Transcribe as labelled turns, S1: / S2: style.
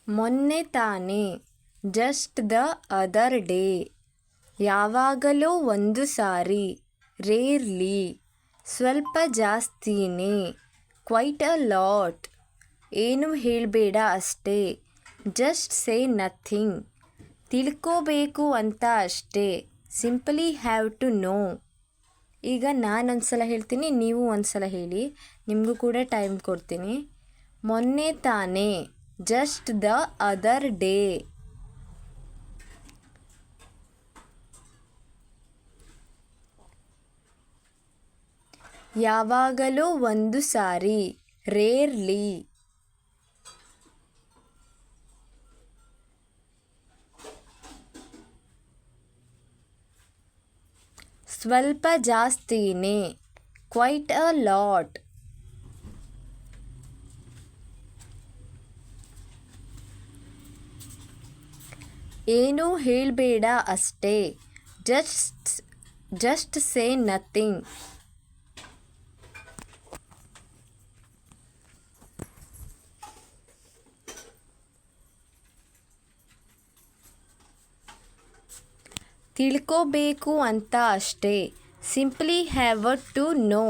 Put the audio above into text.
S1: ಮೊನ್ನೆ ತಾನೇ, just the other day, ಯಾವಾಗಲೋ ಒಂದು ಸಾರಿ, ರೇರ್ಲಿ, ಸ್ವಲ್ಪ ಜಾಸ್ತಿನೇ, ಕ್ವೈಟ್ ಅ ಲಾಟ್, ಏನು ಹೇಳಬೇಡ ಅಷ್ಟೇ, ಜಸ್ಟ್ ಸೇ ನಥಿಂಗ್, ತಿಳ್ಕೋಬೇಕು ಅಂತ ಅಷ್ಟೇ, ಸಿಂಪಲಿ ಹ್ಯಾವ್ ಟು ನೋ. ಈಗ ನಾನೊಂದ್ಸಲ ಹೇಳ್ತೀನಿ, ನೀವು ಒಂದ್ಸಲ ಹೇಳಿ, ನಿಮಗೂ ಕೂಡ ಟೈಮ್ ಕೊಡ್ತೀನಿ. ಮೊನ್ನೆ ತಾನೇ, ಜಸ್ಟ್ ದ ಅದರ್ ಡೇ, ಯಾವಾಗಲೋ ಒಂದು ಸಾರಿ, ರೇರ್ಲಿ, ಸ್ವಲ್ಪ ಜಾಸ್ತಿನೇ, ಕ್ವೈಟ್ ಅ ಲಾಟ್, ಏನೂ ಹೇಳಬೇಡ ಅಷ್ಟೇ, ಜಸ್ಟ್ ಸೇ ನಥಿಂಗ್. ತಿಳ್ಕೋಬೇಕು ಅಂತ ಅಷ್ಟೇ, ಸಿಂಪ್ಲಿ ಹ್ಯಾವ್ ಟು ನೋ.